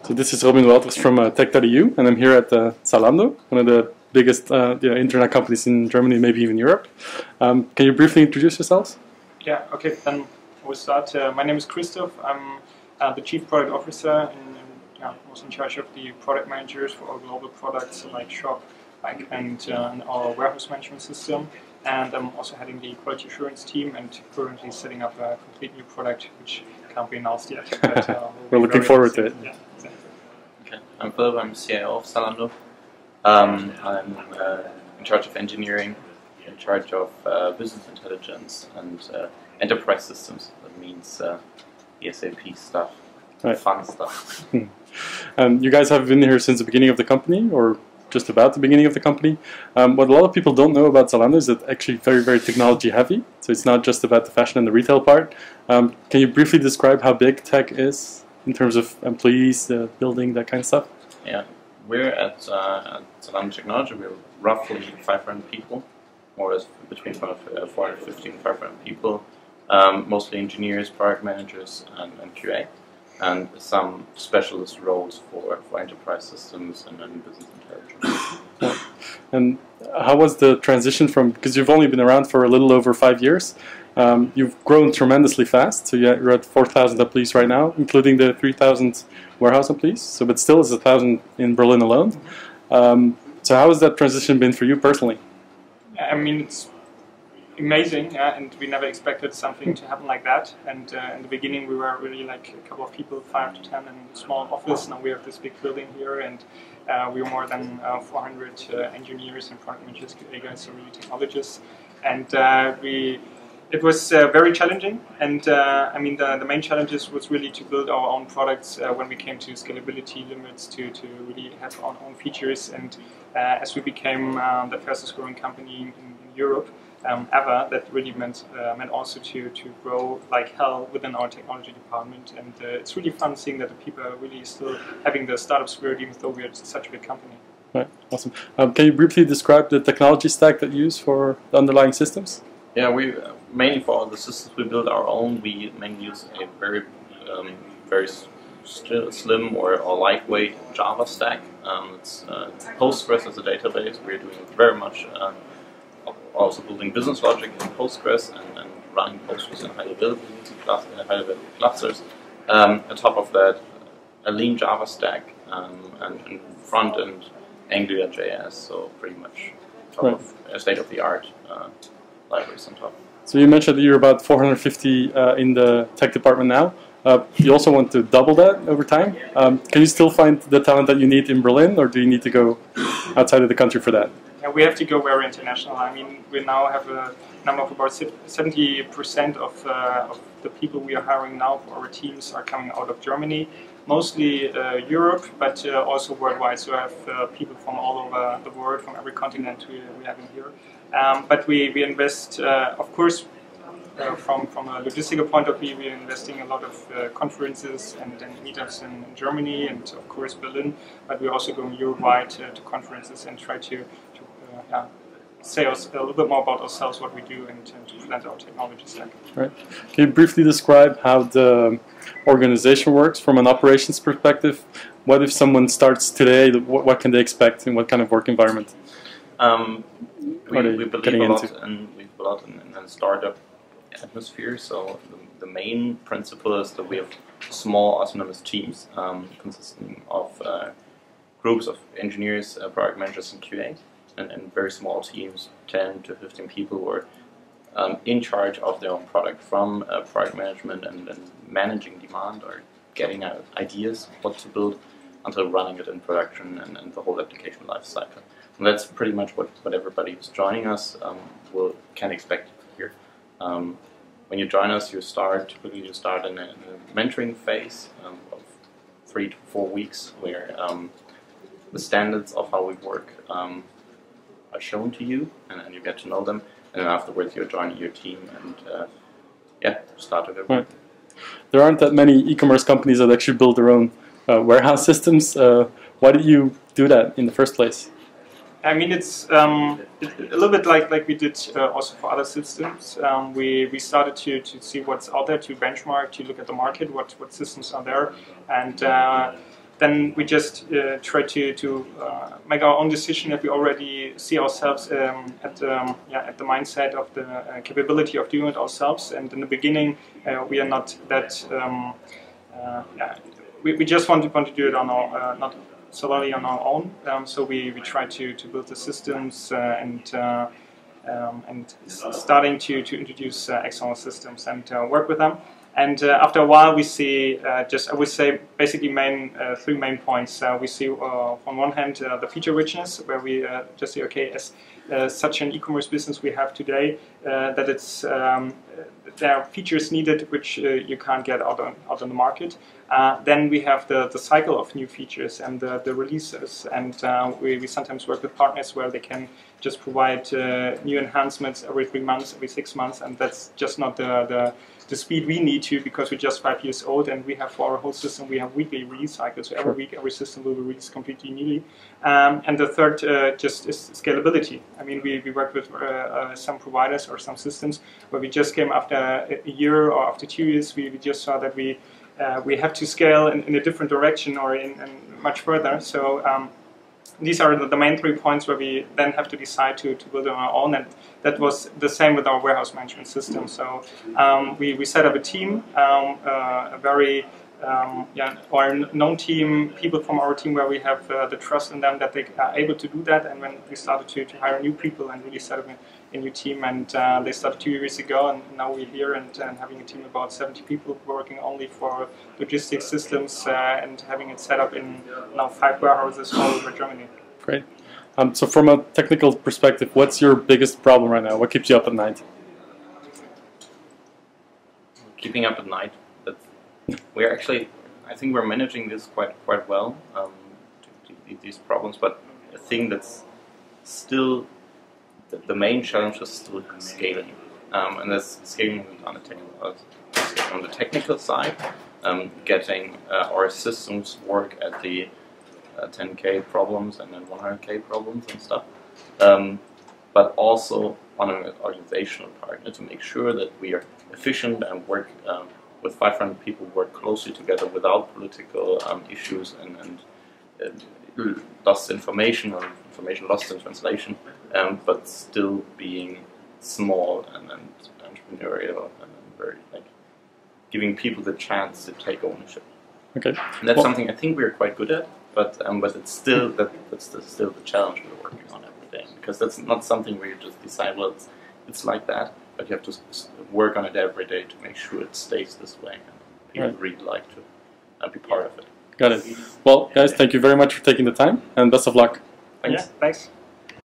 So this is Robin Walters from Tech.eu, and I'm here at Zalando, one of the biggest internet companies in Germany, maybe even Europe. Can you briefly introduce yourselves? Yeah, okay, then we'll start. My name is Christoph. I'm the Chief Product Officer, and I was in charge of the product managers for our global products like Shop and our warehouse management system. And I'm also heading the quality assurance team and currently setting up a complete new product, which can't be announced yet. But, we're looking forward to it. Yeah, exactly. Okay, I'm Philip, I'm CIO of Zalando. I'm in charge of engineering, in charge of business intelligence and enterprise systems. That means the SAP stuff, right. Fun stuff. You guys have been here since the beginning of the company, or just about the beginning of the company. What a lot of people don't know about Zalando is that actually very, very technology heavy. So it's not just about the fashion and the retail part. Can you briefly describe how big tech is in terms of employees, building, that kind of stuff? Yeah, we're at Zalando Technology. We're roughly 500 people, more or less between 450 and 500 people. Mostly engineers, product managers, and QA. And some specialist roles for enterprise systems and business intelligence. Yeah. And how was the transition from, because you've only been around for a little over 5 years, you've grown tremendously fast, so you're at 4,000 employees right now, including the 3,000 warehouse employees, so but still it's 1,000 in Berlin alone. So how has that transition been for you personally? I mean, it's amazing, and we never expected something to happen like that. And in the beginning, we were really like a couple of people, 5 to 10, in a small office. Now we have this big building here, and we were more than 400 engineers and product managers, QA guys, so really technologists. And it was very challenging. And I mean, the main challenges was really to build our own products when we came to scalability limits, to really have our own features. And as we became the fastest growing company in Europe, ever, that really meant also to grow like hell within our technology department, and it's really fun seeing that the people are really still having the startup spirit, even though we're such a big company. Right, awesome. Can you briefly describe the technology stack that you use for the underlying systems? Yeah, we mainly for the systems we build our own. We mainly use a very slim or lightweight Java stack. It's Postgres as a database. We're doing very much. Also building business logic in Postgres and running Postgres in high availability clusters. On top of that, a lean Java stack and front end AngularJS, so pretty much top of state-of-the-art libraries on top. So you mentioned that you're about 450 in the tech department now. You also want to double that over time. Can you still find the talent that you need in Berlin, or do you need to go outside of the country for that? We have to go very international. I mean, we now have a number of about 70% of the people we are hiring now for our teams are coming out of Germany, mostly Europe, but also worldwide. So I have people from all over the world, from every continent we have in here. But we invest, of course, from a logistical point of view, we are investing a lot of conferences and meetups in Germany and, of course, Berlin. But we're also going Europe-wide to conferences and try to say a little bit more about ourselves, what we do, and to present our technology stack. Right. Can you briefly describe how the organization works from an operations perspective? What if someone starts today? What can they expect, and what kind of work environment? We believe a lot in a startup atmosphere. So the main principle is that we have small autonomous teams consisting of groups of engineers, product managers, and QA. And very small teams, 10 to 15 people, who are in charge of their own product, from product management and managing demand or getting ideas what to build until running it in production and the whole application lifecycle. And that's pretty much what everybody who's joining us can expect here. When you join us, typically you start in a mentoring phase of 3 to 4 weeks, where the standards of how we work are shown to you, and you get to know them, and then afterwards you're joining your team and start with everything. Right. There aren't that many e-commerce companies that actually build their own warehouse systems. Why did you do that in the first place? I mean, it's a little bit like we did also for other systems. We started to see what's out there, to benchmark, to look at the market, what systems are there, and then we just try to make our own decision if we already see ourselves at the mindset of the capability of doing it ourselves. And in the beginning, we are not that. We just want to do it on our not solely on our own. So we try to build the systems and starting to introduce external systems and work with them. And after a while, we see I would say, basically three main points. We see, on one hand, the feature richness, where we just say, okay, as such an e-commerce business we have today, that it's there are features needed which you can't get out on the market. Then we have the cycle of new features and the releases, and we sometimes work with partners where they can just provide new enhancements every 3 months, every 6 months, and that's just not the speed we need to, because we're just 5 years old, and we have, for our whole system, we have weekly release cycles. So every week, every system will be released completely newly. And the third just is scalability. I mean, we work with some providers or some systems where we just came after a year or after 2 years, we just saw that we have to scale in a different direction or in much further. So these are the main 3 points where we then have to decide to build on our own, and that was the same with our warehouse management system. So we set up a team, a very or known team, people from our team where we have the trust in them that they are able to do that. And when we started to hire new people and really set up a new team, and they started 2 years ago, and now we're here and having a team of about 70 people working only for logistics systems and having it set up in now 5 warehouses all over Germany. Great. So from a technical perspective, what's your biggest problem right now? What keeps you up at night? Keeping up at night. We're actually, I think we're managing this quite well, these problems, but I think that's still, the main challenge is still scaling. And that's scaling on the technical side, getting our systems work at the 10K problems and then 100K problems and stuff. But also on an organizational part, to make sure that we are efficient and work with 500 people, work closely together without political issues and lost information or information lost in translation, but still being small and entrepreneurial and very giving people the chance to take ownership. Okay, and that's something I think we're quite good at, but it's still that's still the challenge we're working on every day, because that's not something where you just decide, well, it's like that. But you have to work on it every day to make sure it stays this way, and people really like to be part of it. Got it. Well, guys, thank you very much for taking the time, and best of luck. Thanks. Yeah, thanks.